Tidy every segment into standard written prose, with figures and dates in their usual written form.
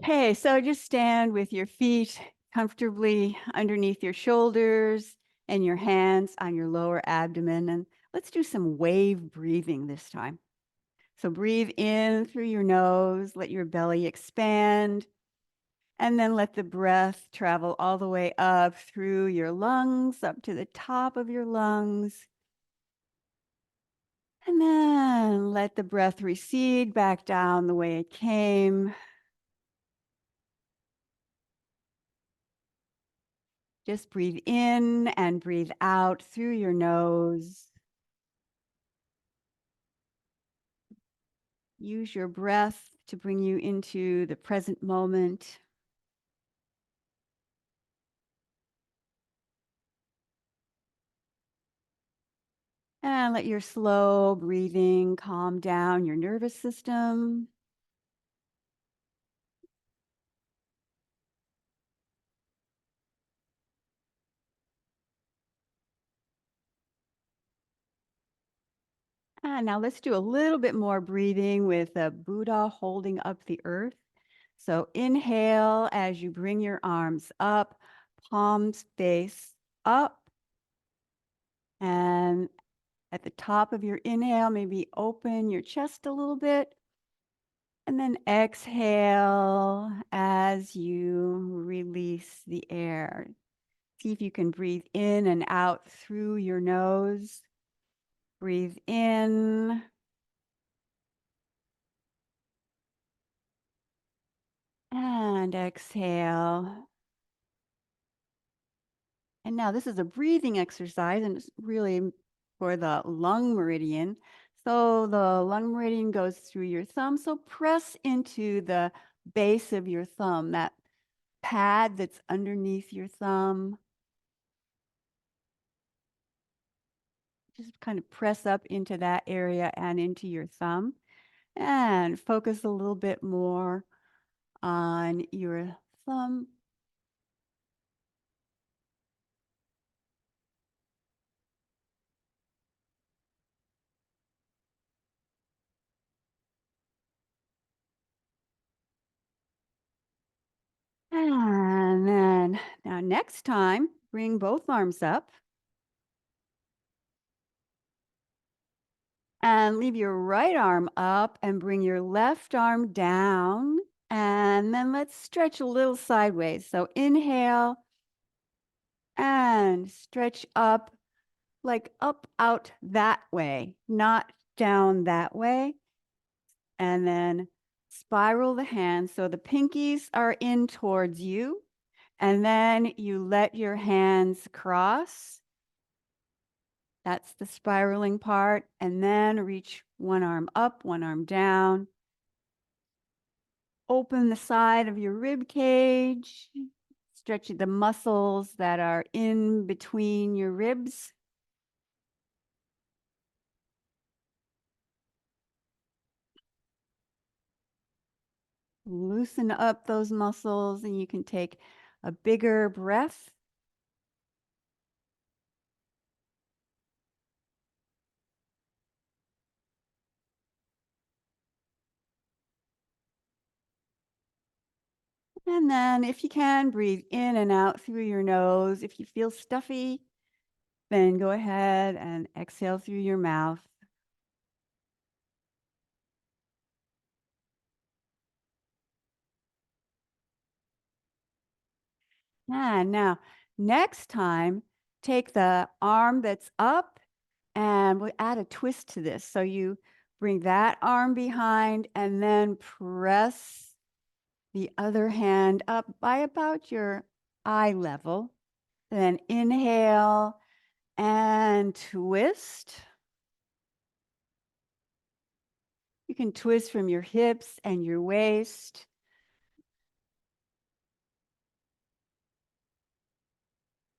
Okay, so just stand with your feet comfortably underneath your shoulders and your hands on your lower abdomen. And let's do some wave breathing this time. So breathe in through your nose, let your belly expand, and then let the breath travel all the way up through your lungs, up to the top of your lungs. And then let the breath recede back down the way it came. Just breathe in and breathe out through your nose. Use your breath to bring you into the present moment. And let your slow breathing calm down your nervous system. And now let's do a little bit more breathing with the Buddha holding up the earth. So inhale as you bring your arms up, palms face up. And at the top of your inhale, maybe open your chest a little bit. And then exhale as you release the air. See if you can breathe in and out through your nose. Breathe in. And exhale. And now this is a breathing exercise, and it's really for the lung meridian. So the lung meridian goes through your thumb. So press into the base of your thumb, that pad that's underneath your thumb. Just kind of press up into that area and into your thumb, and focus a little bit more on your thumb. And then now next time, bring both arms up and leave your right arm up and bring your left arm down. And then let's stretch a little sideways. So inhale and stretch up, like up out that way, not down that way. And then spiral the hands so the pinkies are in towards you. And then you let your hands cross. That's the spiraling part. And then reach one arm up, one arm down. Open the side of your rib cage. Stretch the muscles that are in between your ribs. Loosen up those muscles, and you can take a bigger breath. And then if you can, breathe in and out through your nose. If you feel stuffy, then go ahead and exhale through your mouth. And now, next time, take the arm that's up and we'll add a twist to this. So you bring that arm behind and then press the other hand up by about your eye level. Then inhale and twist. You can twist from your hips and your waist.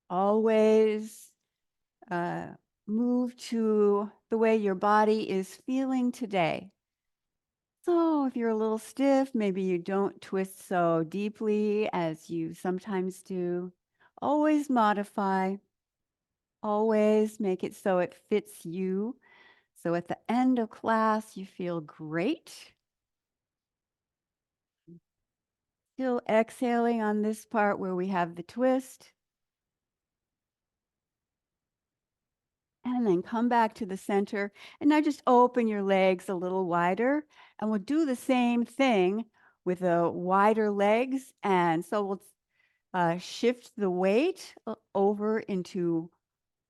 Always move to the way your body is feeling today. So if you're a little stiff, maybe you don't twist so deeply as you sometimes do. Always modify. Always make it so it fits you. So at the end of class, you feel great. Still exhaling on this part where we have the twist. And then come back to the center. And now just open your legs a little wider. And we'll do the same thing with the wider legs. And so we'll shift the weight over into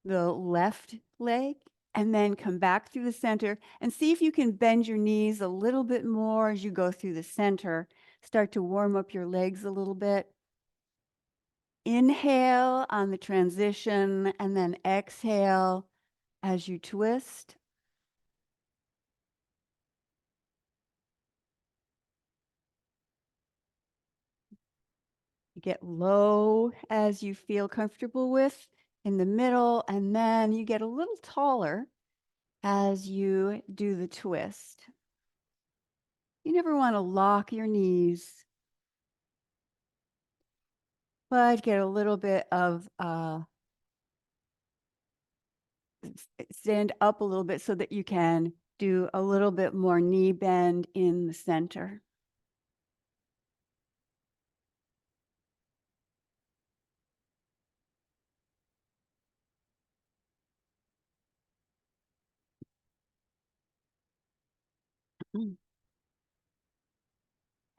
the left leg and then come back through the center and see if you can bend your knees a little bit more as you go through the center. Start to warm up your legs a little bit. Inhale on the transition and then exhale as you twist. You get low as you feel comfortable with in the middle, and then you get a little taller as you do the twist. You never want to lock your knees, but get a little bit of stand up a little bit so that you can do a little bit more knee bend in the center.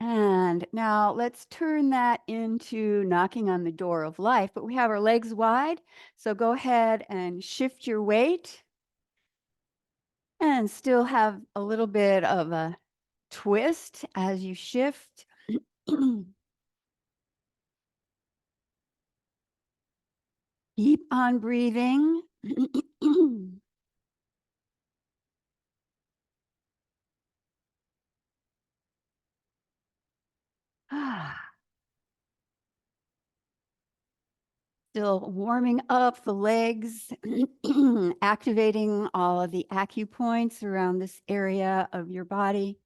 And now let's turn that into knocking on the door of life, but we have our legs wide. So go ahead and shift your weight and still have a little bit of a twist as you shift. Keep on breathing. Still warming up the legs, activating all of the acupoints around this area of your body.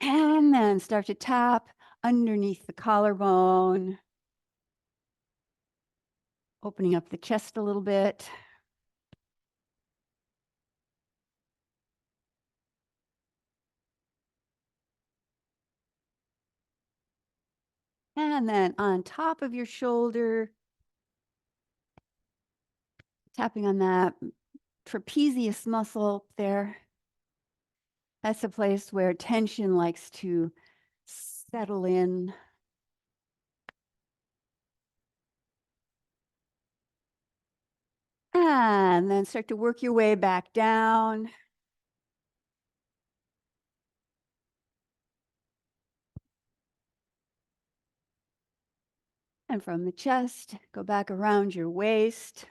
And then start to tap underneath the collarbone, opening up the chest a little bit. And then on top of your shoulder, tapping on that trapezius muscle up there. That's a place where tension likes to settle in. And then start to work your way back down. And from the chest, go back around your waist.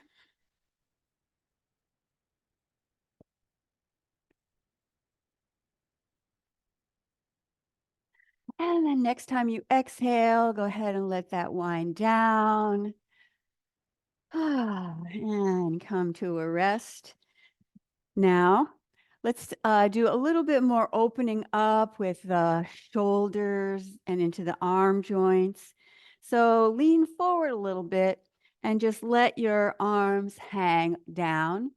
And then next time you exhale, go ahead and let that wind down. And come to a rest. Now, let's do a little bit more opening up with the shoulders and into the arm joints. So lean forward a little bit and just let your arms hang down.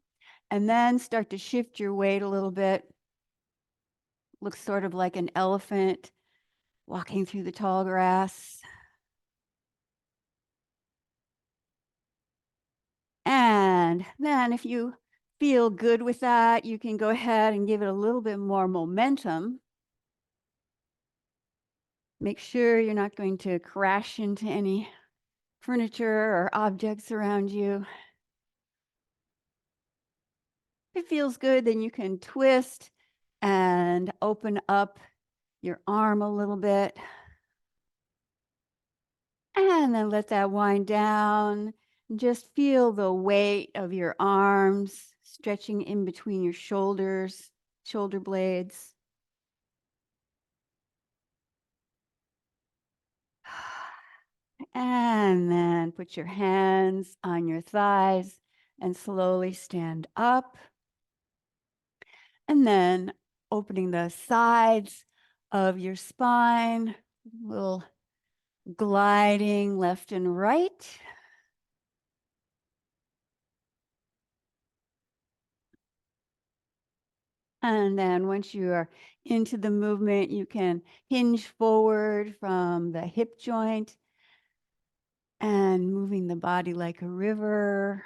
And then start to shift your weight a little bit. Looks sort of like an elephant walking through the tall grass. And then if you feel good with that, you can go ahead and give it a little bit more momentum. Make sure you're not going to crash into any furniture or objects around you. If it feels good, then you can twist and open up your arm a little bit. And then let that wind down. Just feel the weight of your arms stretching in between your shoulders, shoulder blades. And then put your hands on your thighs and slowly stand up. And then opening the sides of your spine, a little gliding left and right. And then once you are into the movement, you can hinge forward from the hip joint and moving the body like a river.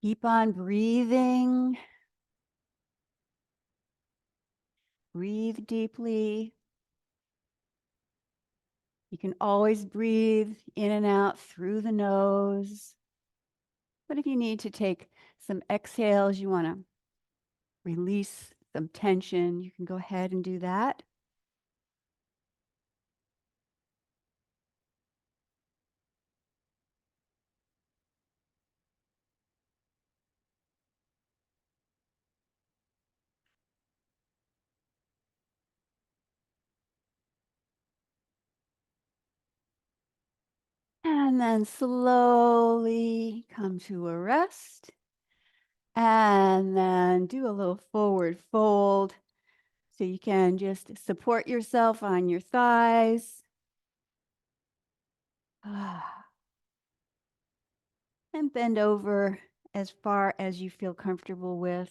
Keep on breathing. Breathe deeply. You can always breathe in and out through the nose. But if you need to take some exhales, you want to release some tension, you can go ahead and do that. And then slowly come to a rest. And then do a little forward fold. So you can just support yourself on your thighs. And bend over as far as you feel comfortable with.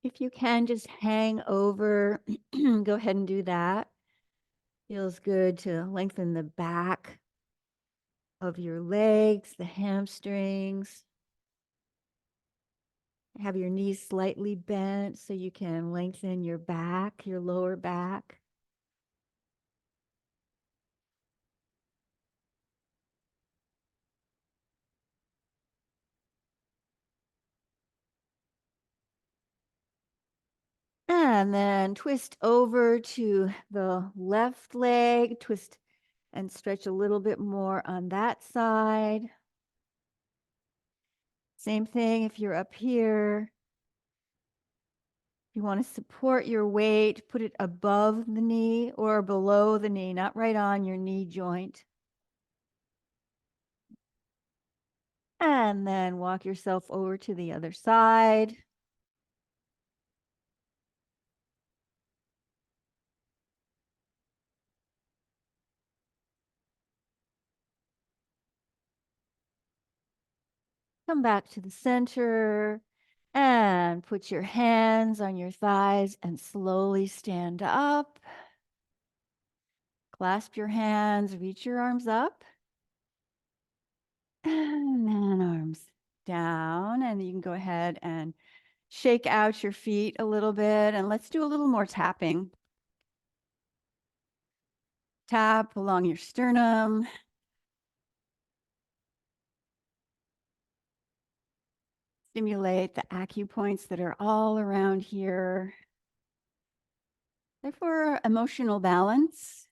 If you can just hang over, go ahead and do that. Feels good to lengthen the back of your legs, the hamstrings. Have your knees slightly bent so you can lengthen your back, your lower back. And then twist over to the left leg, twist and stretch a little bit more on that side. Same thing if you're up here. You want to support your weight, put it above the knee or below the knee, not right on your knee joint. And then walk yourself over to the other side. Come back to the center and put your hands on your thighs and slowly stand up. Clasp your hands, reach your arms up. And then arms down. And you can go ahead and shake out your feet a little bit. And let's do a little more tapping. Tap along your sternum. Stimulate the acupoints that are all around here. They're for emotional balance.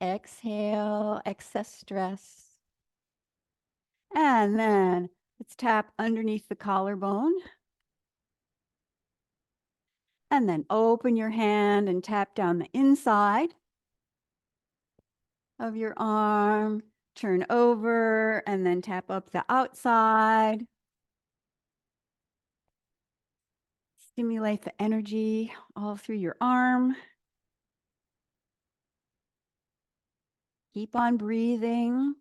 Exhale, excess stress. And then let's tap underneath the collarbone. And then open your hand and tap down the inside of your arm. Turn over and then tap up the outside. Stimulate the energy all through your arm. Keep on breathing.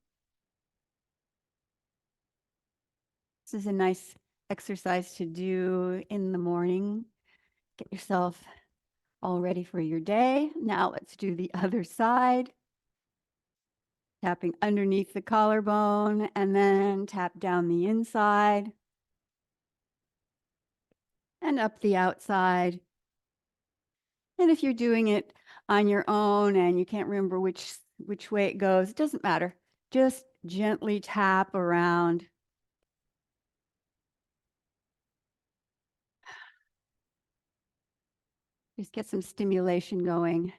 This is a nice exercise to do in the morning. Get yourself all ready for your day. Now let's do the other side. Tapping underneath the collarbone and then tap down the inside and up the outside. And if you're doing it on your own and you can't remember which way it goes, it doesn't matter. Just gently tap around. Just get some stimulation going.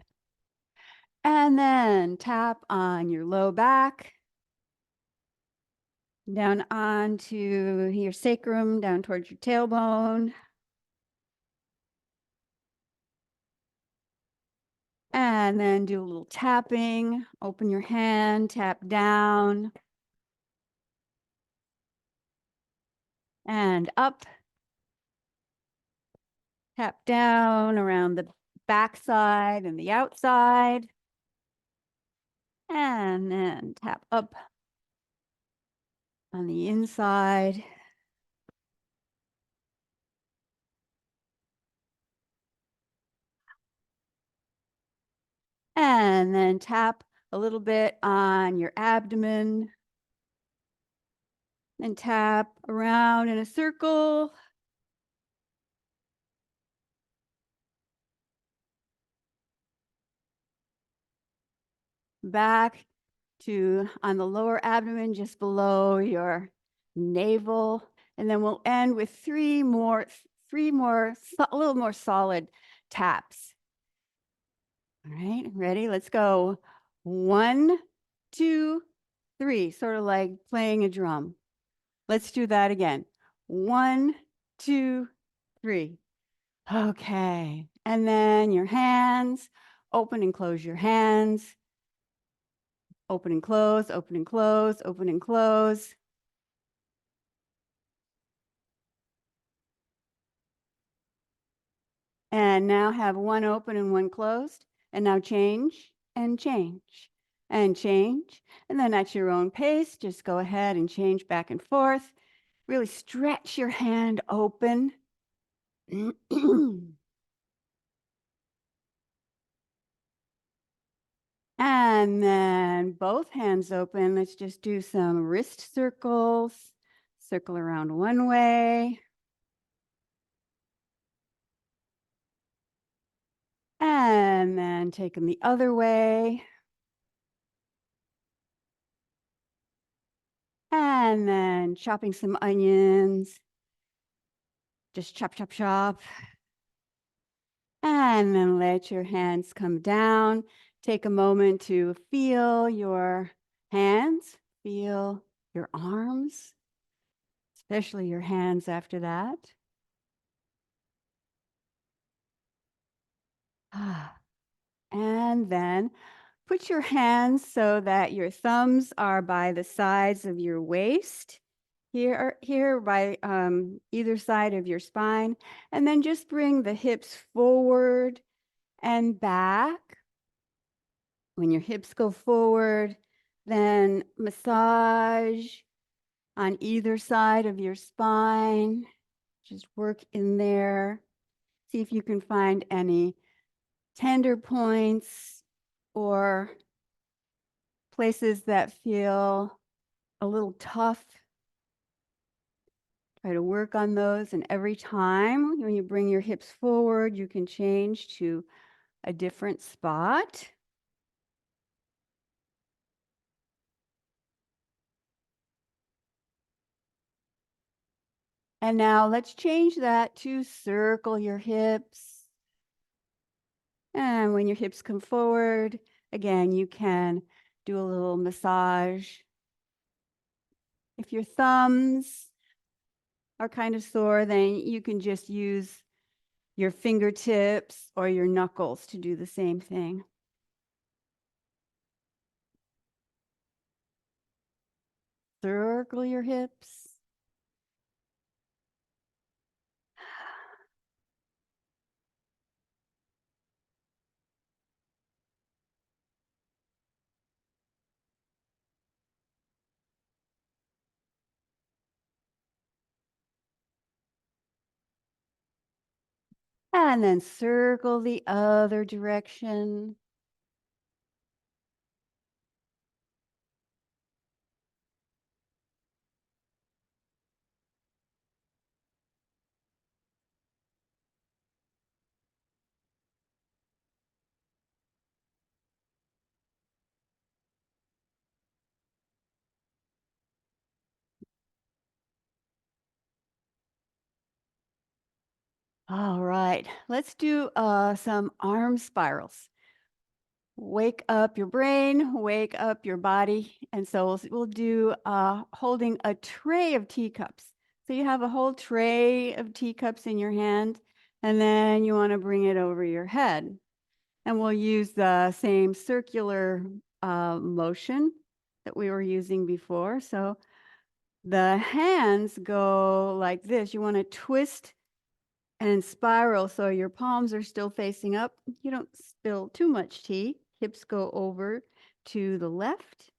And then tap on your low back, down onto your sacrum, down towards your tailbone. And then do a little tapping. Open your hand, tap down and up. Tap down around the backside and the outside. And then tap up on the inside. And then tap a little bit on your abdomen. And tap around in a circle. Back to on the lower abdomen, just below your navel. And then we'll end with three more, a little more solid taps. All right, ready? Let's go. 1, 2, 3, sort of like playing a drum. Let's do that again. 1, 2, 3. Okay. And then your hands, open and close your hands. Open and close, open and close, open and close. And now have one open and one closed. And now change and change and change. And then at your own pace, just go ahead and change back and forth. Really stretch your hand open. And then both hands open. Let's just do some wrist circles. Circle around one way. And then take them the other way. And then chopping some onions. Just chop, chop, chop. And then let your hands come down. Take a moment to feel your hands, feel your arms, especially your hands after that. And then put your hands so that your thumbs are by the sides of your waist, here by either side of your spine. And then just bring the hips forward and back. When your hips go forward, then massage on either side of your spine. Just work in there. See if you can find any tender points or places that feel a little tough. Try to work on those. And every time when you bring your hips forward, you can change to a different spot. And now let's change that to circle your hips. And when your hips come forward, again, you can do a little massage. If your thumbs are kind of sore, then you can just use your fingertips or your knuckles to do the same thing. Circle your hips. And then circle the other direction. All right, let's do some arm spirals. Wake up your brain, wake up your body. And so we'll do holding a tray of teacups. So you have a whole tray of teacups in your hand, and then you want to bring it over your head. And we'll use the same circular motion that we were using before. So the hands go like this. You want to twist and spiral so your palms are still facing up. You don't spill too much tea. Hips go over to the left,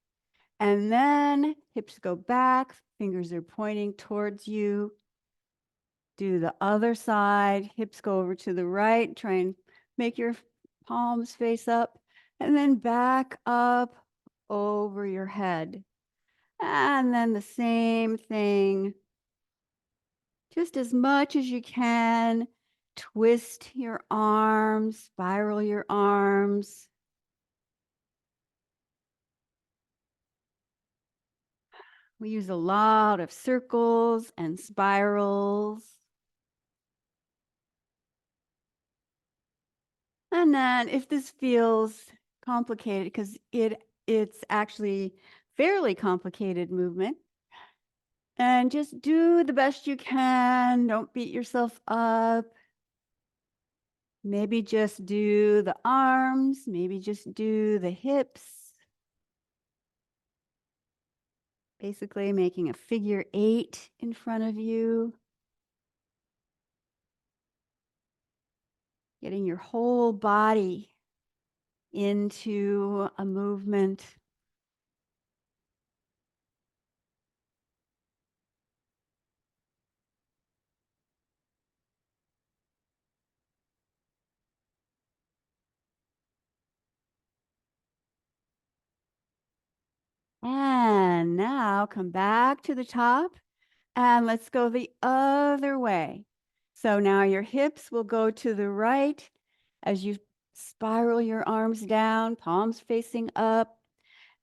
and then hips go back, fingers are pointing towards you. Do the other side, hips go over to the right, try and make your palms face up, and then back up over your head. And then the same thing, just as much as you can. Twist your arms, spiral your arms. We use a lot of circles and spirals. And then if this feels complicated, because it's actually fairly complicated movement, and just do the best you can. Don't beat yourself up. Maybe just do the arms, maybe just do the hips. Basically making a figure 8 in front of you. Getting your whole body into a movement. And now come back to the top and let's go the other way. So now your hips will go to the right as you spiral your arms down, palms facing up,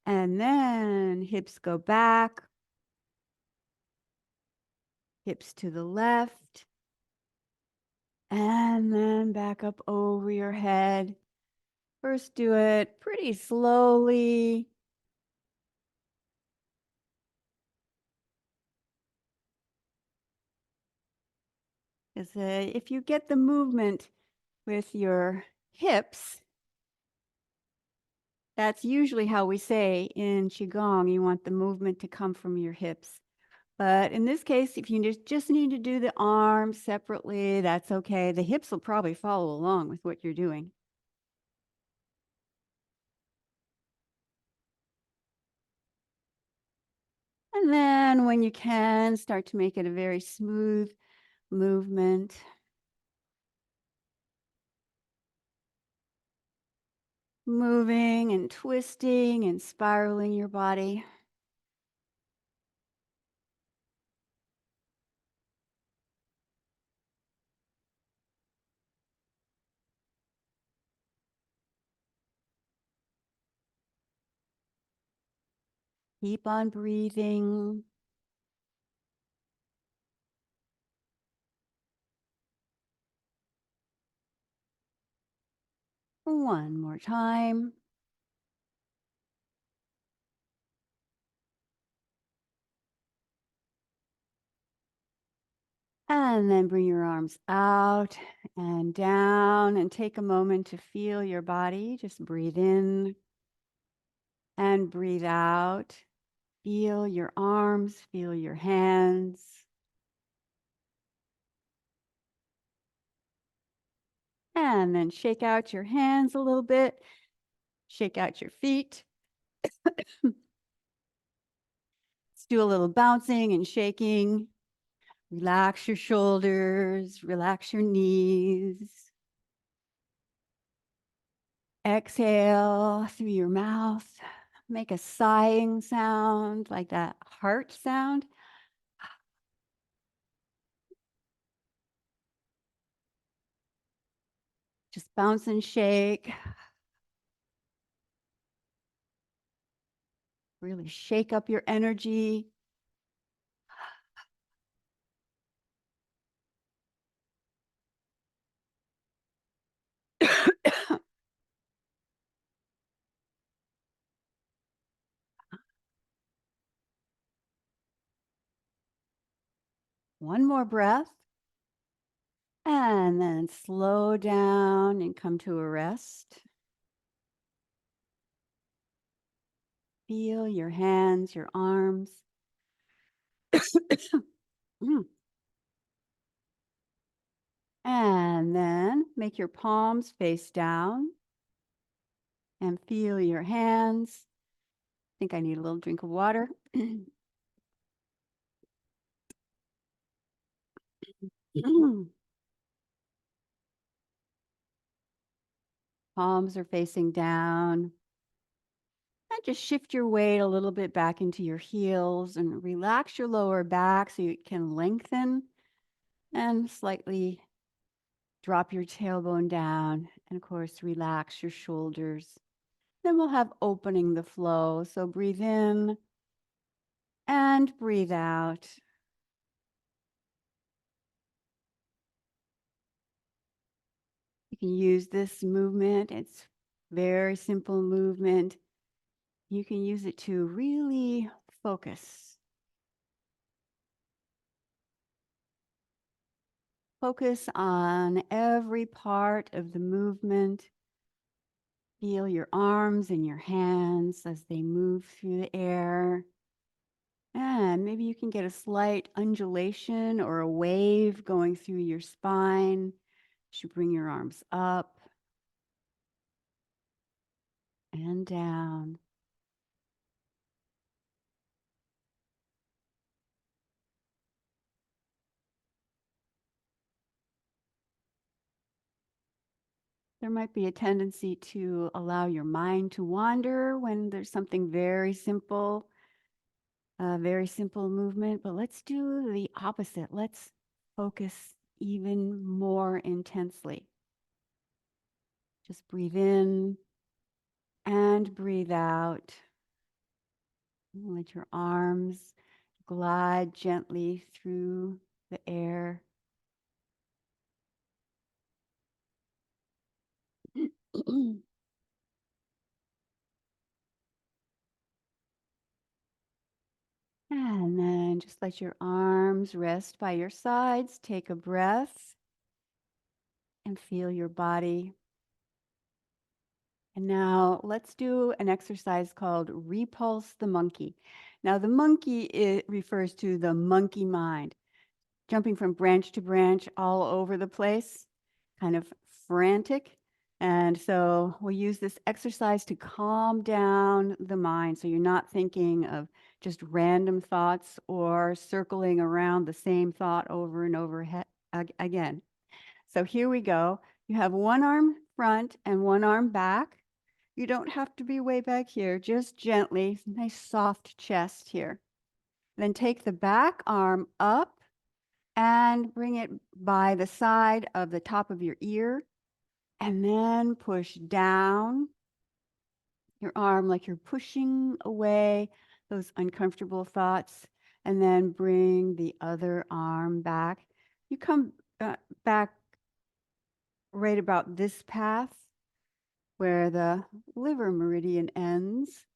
and then hips go back, hips to the left, and then back up over your head. First, do it pretty slowly. Because if you get the movement with your hips, that's usually how we say in Qigong, you want the movement to come from your hips. But in this case, if you just need to do the arms separately, that's okay. The hips will probably follow along with what you're doing. And then when you can, start to make it a very smooth movement. Moving and twisting and spiraling your body. Keep on breathing. One more time. And then bring your arms out and down and take a moment to feel your body. Just breathe in and breathe out. Feel your arms, feel your hands. And then shake out your hands a little bit. Shake out your feet. Let's do a little bouncing and shaking. Relax your shoulders, relax your knees. Exhale through your mouth. Make a sighing sound like that heart sound. Just bounce and shake. Really shake up your energy. One more breath. And then slow down and come to a rest. Feel your hands, your arms. Mm. And then make your palms face down and feel your hands. I think I need a little drink of water. Palms are facing down. And just shift your weight a little bit back into your heels and relax your lower back so you can lengthen and slightly drop your tailbone down. And of course, relax your shoulders. Then we'll have opening the flow. So breathe in and breathe out. You can use this movement. It's very simple movement. You can use it to really focus. Focus on every part of the movement. Feel your arms and your hands as they move through the air. And maybe you can get a slight undulation or a wave going through your spine. You should bring your arms up and down. There might be a tendency to allow your mind to wander when there's something very simple, a very simple movement, but let's do the opposite. Let's focus even more intensely. Just breathe in and breathe out. Let your arms glide gently through the air. And then just let your arms rest by your sides. Take a breath and feel your body. And now let's do an exercise called Repulse the Monkey. Now, the monkey, it refers to the monkey mind, jumping from branch to branch all over the place, kind of frantic. And so we use this exercise to calm down the mind so you're not thinking of just random thoughts or circling around the same thought over and over again. So here we go. You have one arm front and one arm back. You don't have to be way back here, just gently, nice soft chest here. Then take the back arm up and bring it by the side of the top of your ear, and then push down your arm like you're pushing away those uncomfortable thoughts, and then bring the other arm back. You come back right about this path where the liver meridian ends,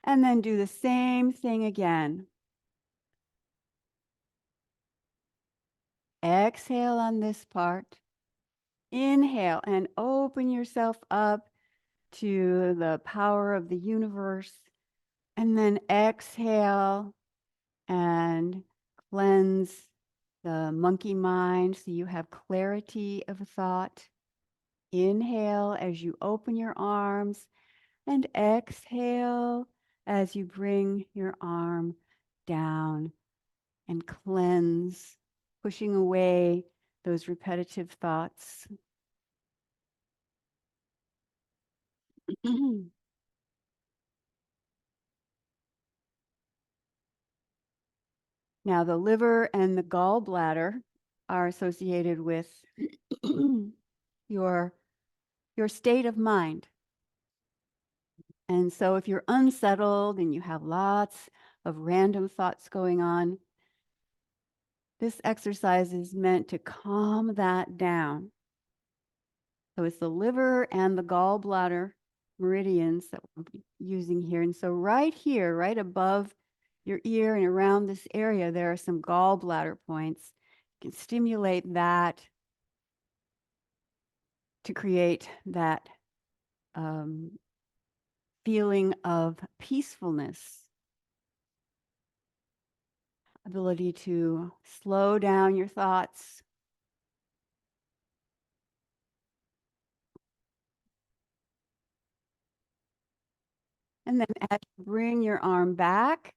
and then do the same thing again. Exhale on this part. Inhale and open yourself up to the power of the universe. And then exhale and cleanse the monkey mind so you have clarity of thought. Inhale as you open your arms, and exhale as you bring your arm down and cleanse, pushing away those repetitive thoughts. Now, the liver and the gallbladder are associated with your, your state of mind. And so if you're unsettled and you have lots of random thoughts going on, this exercise is meant to calm that down. So it's the liver and the gallbladder meridians that we're using here. And so right here, right above your ear and around this area, there are some gallbladder points. You can stimulate that to create that feeling of peacefulness, ability to slow down your thoughts, And then as you bring your arm back,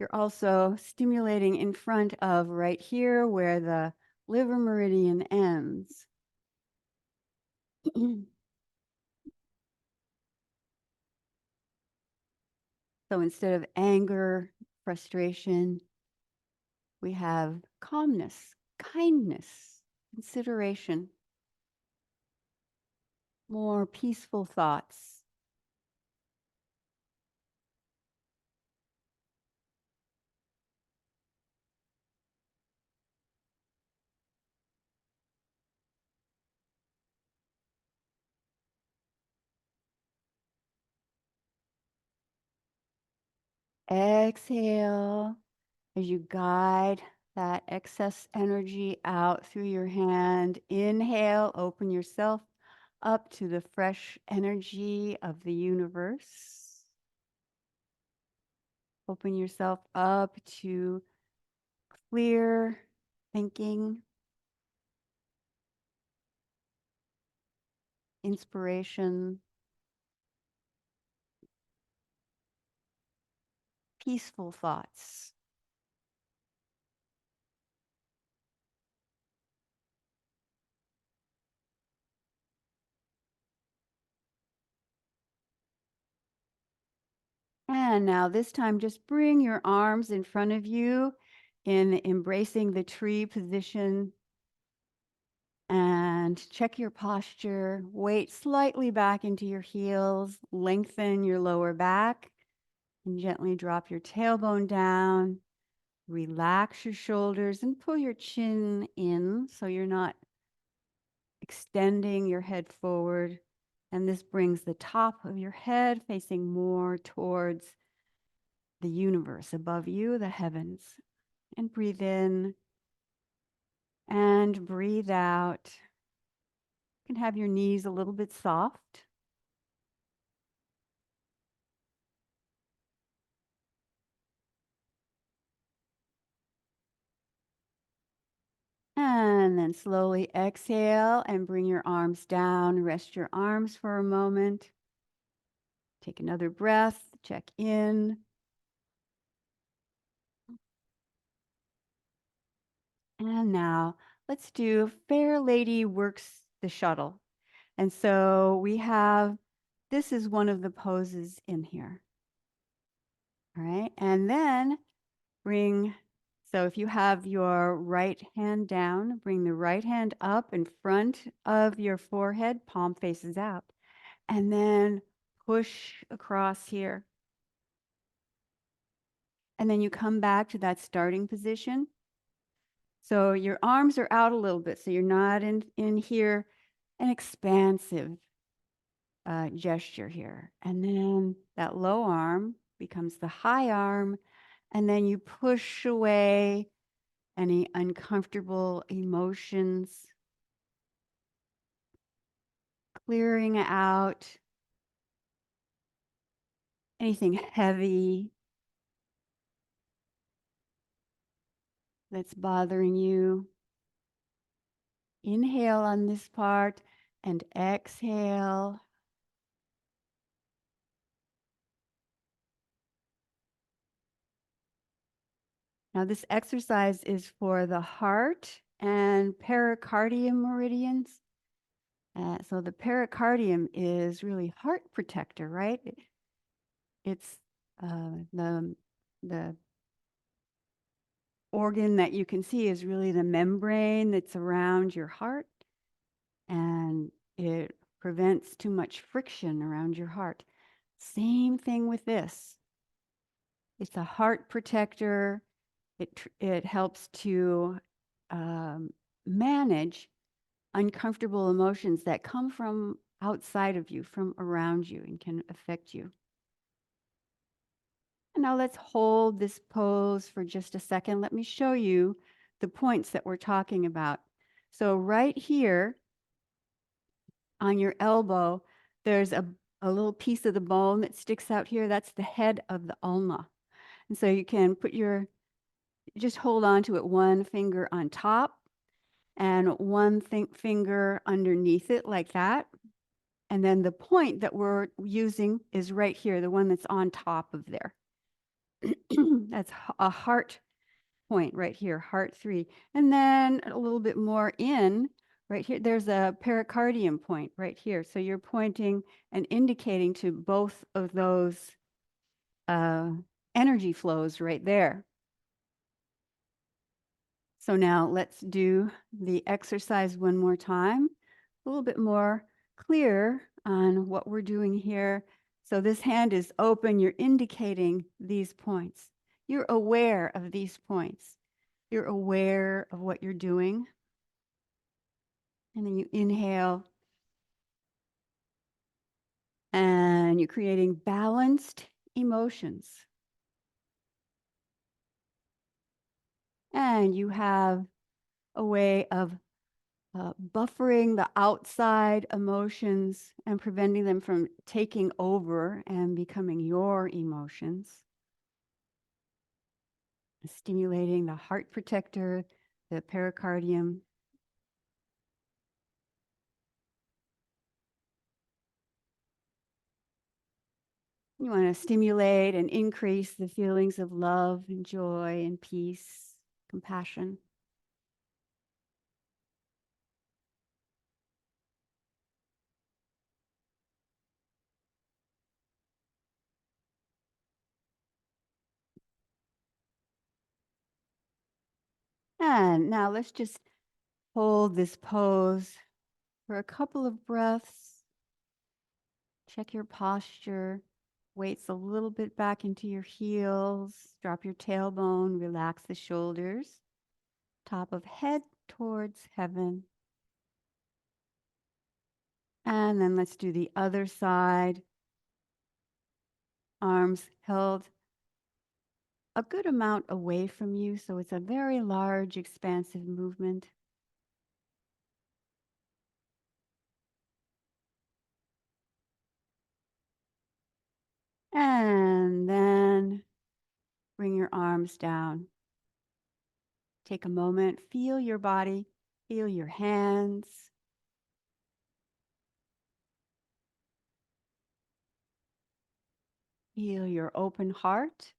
you're also stimulating in front of right here where the liver meridian ends. So instead of anger, frustration, we have calmness, kindness, consideration, more peaceful thoughts. Exhale as you guide that excess energy out through your hand. Inhale, open yourself up to the fresh energy of the universe. Open yourself up to clear thinking, inspiration, peaceful thoughts. And now this time, just bring your arms in front of you in embracing the tree position and check your posture. Weight slightly back into your heels, lengthen your lower back and gently drop your tailbone down. Relax your shoulders and pull your chin in so you're not extending your head forward. And this brings the top of your head facing more towards the universe above you, the heavens. And breathe in and breathe out. You can have your knees a little bit soft. And then slowly exhale and bring your arms down. Rest your arms for a moment. Take another breath, check in. And now let's do Fair Lady Works the Shuttle. And so we have, this is one of the poses in here. All right, and then bring, so if you have your right hand down, bring the right hand up in front of your forehead, palm faces out, and then push across here. And then you come back to that starting position. So your arms are out a little bit, so you're not in here, an expansive gesture here. And then that low arm becomes the high arm, and then you push away any uncomfortable emotions, clearing out anything heavy that's bothering you. Inhale on this part and exhale. Now this exercise is for the heart and pericardium meridians. So the pericardium is really heart protector, right? It's the organ that you can see is really the membrane that's around your heart, and it prevents too much friction around your heart. Same thing with this. It's a heart protector. It helps to manage uncomfortable emotions that come from outside of you, from around you, and can affect you. And now let's hold this pose for just a second. Let me show you the points that we're talking about. So right here on your elbow, there's a little piece of the bone that sticks out here. That's the head of the ulna. And so you can put just hold on to it, one finger on top and one finger underneath it like that. And then the point that we're using is right here, the one that's on top of there. That's a heart point right here, heart 3. And then a little bit more in, right here, there's a pericardium point right here. So you're pointing and indicating to both of those energy flows right there. So now let's do the exercise one more time, a little bit more clear on what we're doing here. So this hand is open, you're indicating these points. You're aware of these points. You're aware of what you're doing. And then you inhale and you're creating balanced emotions. And you have a way of buffering the outside emotions and preventing them from taking over and becoming your emotions. Stimulating the heart protector, the pericardium. You want to stimulate and increase the feelings of love and joy and peace, compassion. And now let's just hold this pose for a couple of breaths. Check your posture. Weights a little bit back into your heels. Drop your tailbone. Relax the shoulders. Top of head towards heaven. And then let's do the other side. Arms held a good amount away from you, so it's a very large, expansive movement. And then bring your arms down. Take a moment, feel your body, feel your hands. Feel your open heart.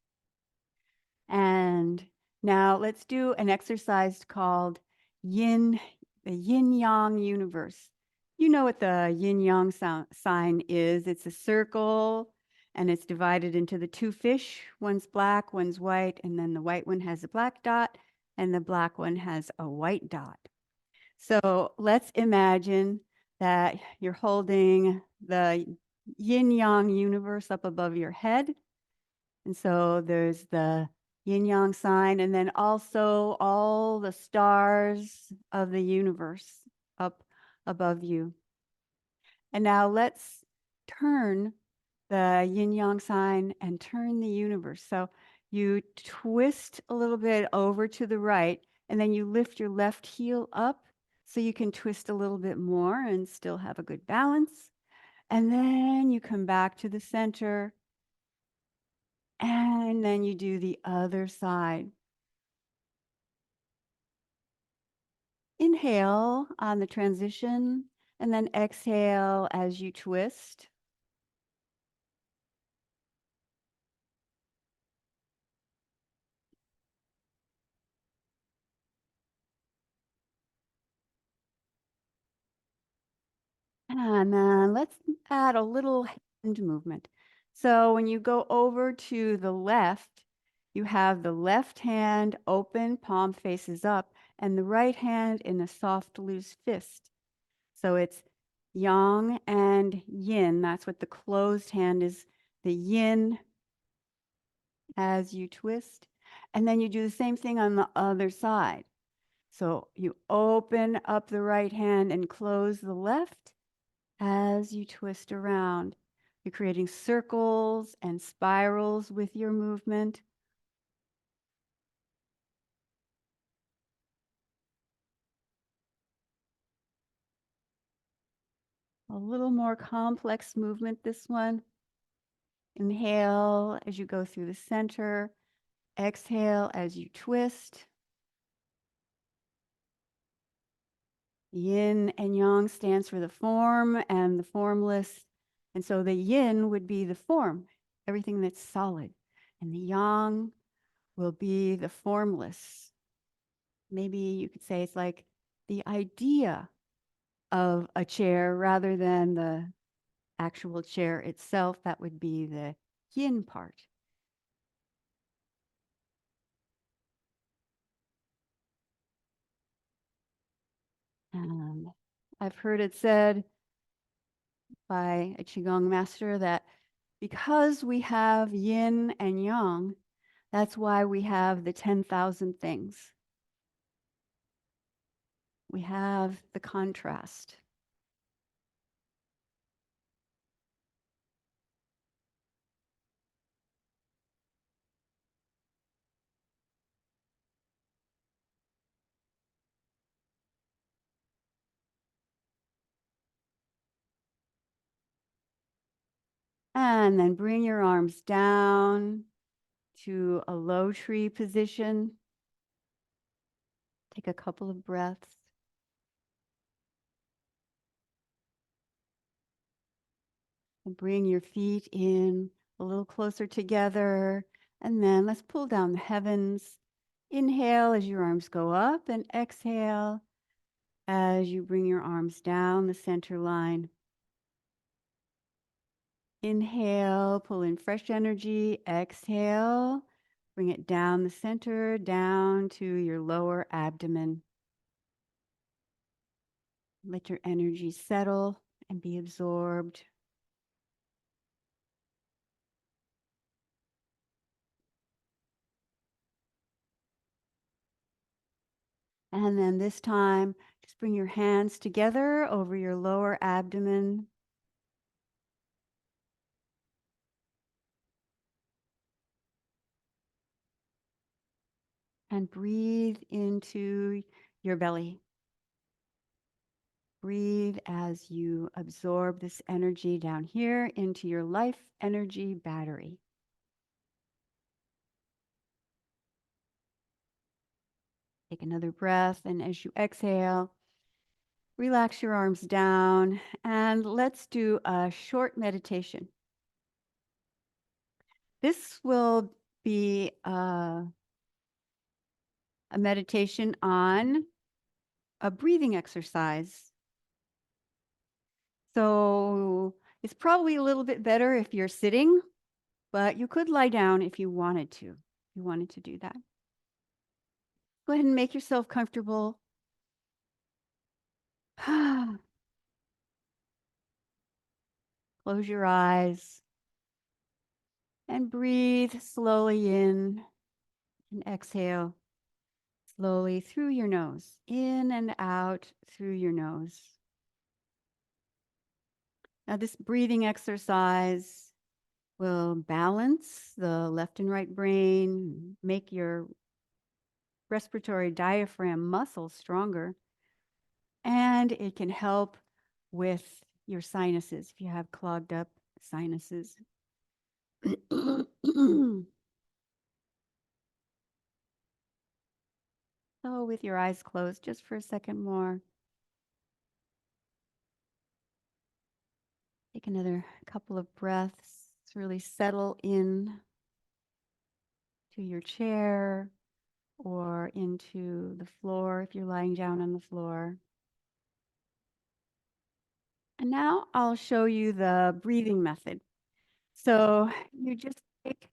And now let's do an exercise called the yin yang universe. You know what the yin yang sign is. It's a circle and it's divided into the two fish. One's black, one's white, and then the white one has a black dot and the black one has a white dot. So let's imagine that you're holding the yin yang universe up above your head. And so there's the yin yang sign, and then also all the stars of the universe up above you. And now let's turn the yin yang sign and turn the universe. So you twist a little bit over to the right, and then you lift your left heel up so you can twist a little bit more and still have a good balance. And then you come back to the center. And then you do the other side. Inhale on the transition, and then exhale as you twist. And then let's add a little hand movement. So when you go over to the left, you have the left hand open, palm faces up, and the right hand in a soft, loose fist. So it's yang and yin. That's what the closed hand is, the yin as you twist. And then you do the same thing on the other side. So you open up the right hand and close the left as you twist around. You're creating circles and spirals with your movement. A little more complex movement, this one. Inhale as you go through the center. Exhale as you twist. Yin and yang stands for the form and the formless. And so the yin would be the form, everything that's solid. And the yang will be the formless. Maybe you could say it's like the idea of a chair rather than the actual chair itself. That would be the yin part. And I've heard it said by a Qigong master that because we have yin and yang, that's why we have the 10,000 things. We have the contrast. And then bring your arms down to a low tree position. Take a couple of breaths. And bring your feet in a little closer together. And then let's pull down the heavens. Inhale as your arms go up and exhale as you bring your arms down the center line. Inhale, pull in fresh energy. Exhale, bring it down the center, down to your lower abdomen. Let your energy settle and be absorbed. And then this time, just bring your hands together over your lower abdomen. And breathe into your belly. Breathe as you absorb this energy down here into your life energy battery. Take another breath, and as you exhale, relax your arms down, and let's do a short meditation. This will be a meditation on a breathing exercise. So it's probably a little bit better if you're sitting, but you could lie down if you wanted to. If you wanted to do that. Go ahead and make yourself comfortable. Close your eyes and breathe slowly in and exhale slowly through your nose, in and out through your nose. Now, this breathing exercise will balance the left and right brain, make your respiratory diaphragm muscle stronger, and it can help with your sinuses if you have clogged up sinuses. So with your eyes closed just for a second more. Take another couple of breaths. Really settle in to your chair or into the floor if you're lying down on the floor. And now I'll show you the breathing method. So you just take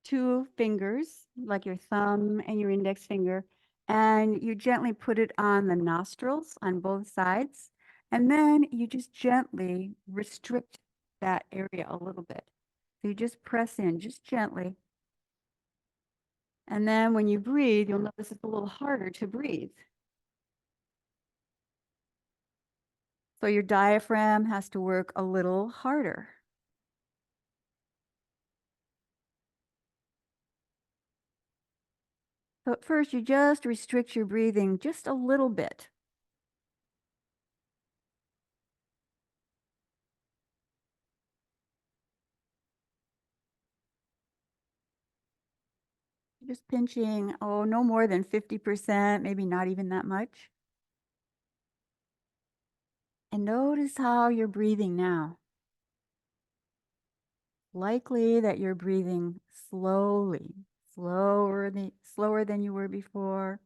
two fingers, like your thumb and your index finger, and you gently put it on the nostrils on both sides. And then you just gently restrict that area a little bit. So you just press in, just gently. And then when you breathe, you'll notice it's a little harder to breathe. So your diaphragm has to work a little harder. So at first, you just restrict your breathing just a little bit. Just pinching, oh, no more than 50%, maybe not even that much. And notice how you're breathing now. Likely that you're breathing slowly, slower than you were before.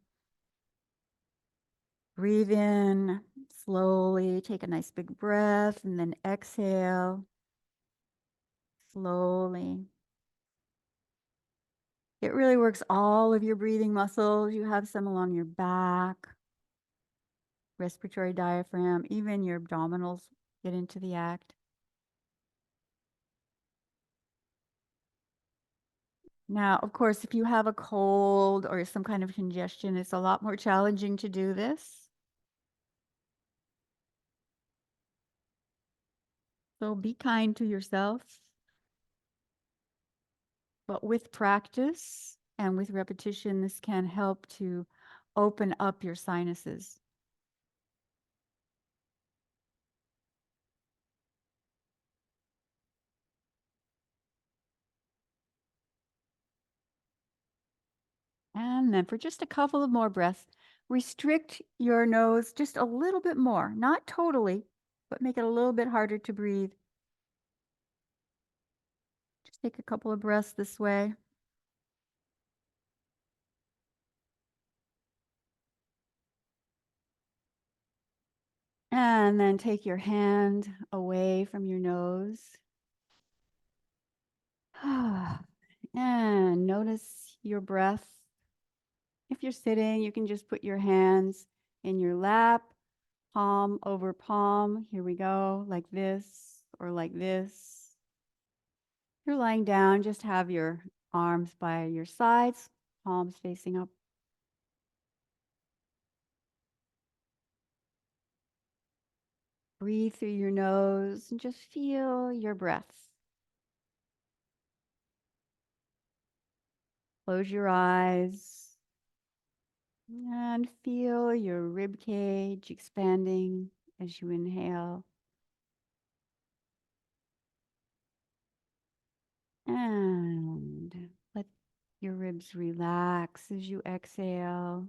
Breathe in slowly, take a nice big breath, and then exhale slowly. It really works all of your breathing muscles. You have some along your back, respiratory diaphragm, even your abdominals get into the act. Now, of course, if you have a cold or some kind of congestion, it's a lot more challenging to do this. So be kind to yourself. But with practice and with repetition, this can help to open up your sinuses. And then for just a couple of more breaths, restrict your nose just a little bit more, not totally, but make it a little bit harder to breathe. Just take a couple of breaths this way. And then take your hand away from your nose. And notice your breath. If you're sitting, you can just put your hands in your lap, palm over palm. Here we go, like this or like this. You're lying down, just have your arms by your sides, palms facing up. Breathe through your nose and just feel your breath. Close your eyes and feel your rib cage expanding as you inhale. And let your ribs relax as you exhale.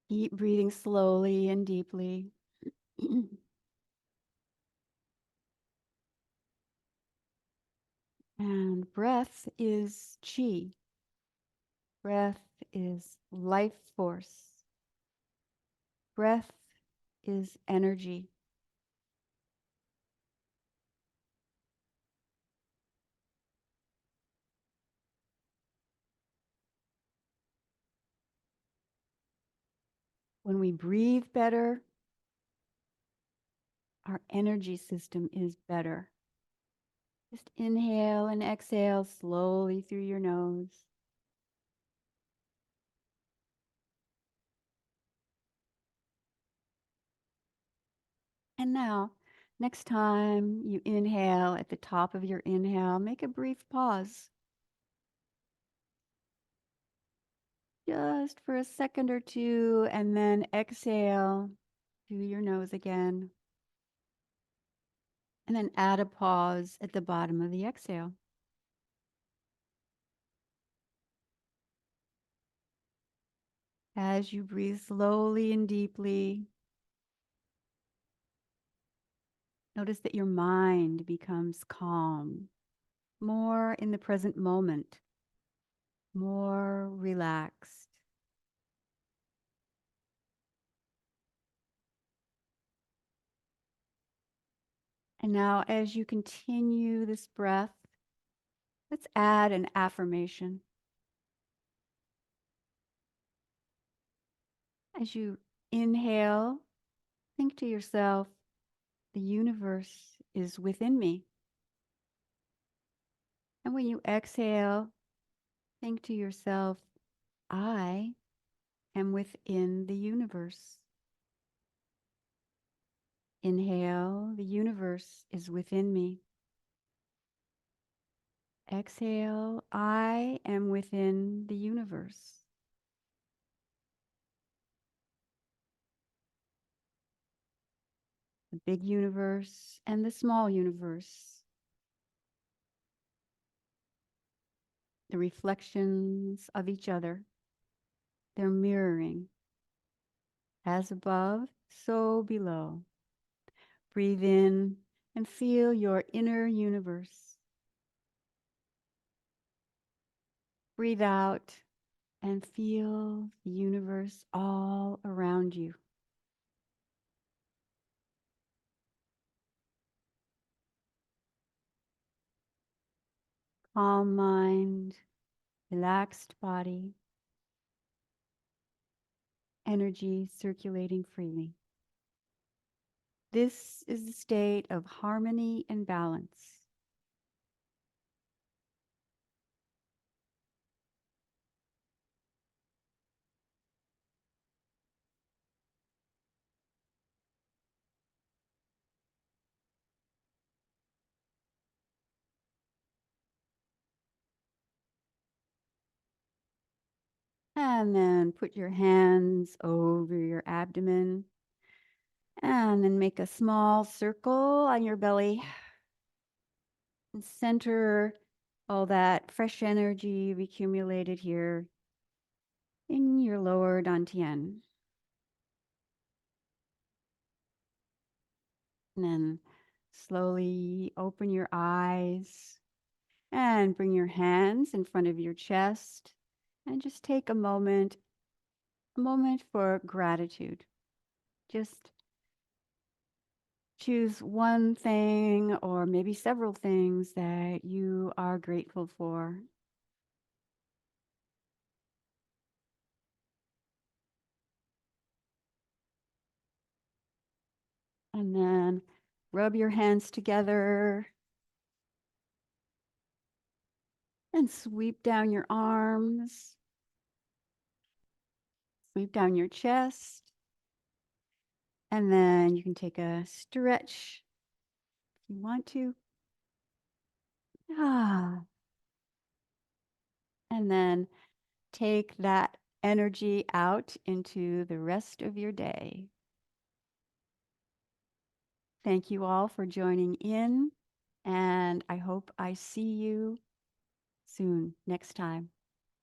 Keep breathing slowly and deeply. And breath is chi. Breath is life force. Breath is energy. When we breathe better, our energy system is better. Just inhale and exhale slowly through your nose. And now, next time you inhale, at the top of your inhale, make a brief pause. Just for a second or two, and then exhale through your nose again. And then add a pause at the bottom of the exhale. As you breathe slowly and deeply, notice that your mind becomes calm, more in the present moment, more relaxed. And now, as you continue this breath, let's add an affirmation. As you inhale, think to yourself, the universe is within me. And when you exhale, think to yourself, I am within the universe. Inhale, the universe is within me. Exhale, I am within the universe. The big universe and the small universe. The reflections of each other. They're mirroring As above, so below. Breathe in and feel your inner universe. Breathe out and feel the universe all around you. Calm mind, relaxed body, energy circulating freely. This is the state of harmony and balance. And then put your hands over your abdomen and then make a small circle on your belly and center all that fresh energy you've accumulated here in your lower dantian. And then slowly open your eyes and bring your hands in front of your chest and just take a moment for gratitude. Just choose one thing or maybe several things that you are grateful for. And then rub your hands together and sweep down your arms, sweep down your chest. And then you can take a stretch if you want to. Ah, and then take that energy out into the rest of your day. Thank you all for joining in, and I hope I see you soon next time.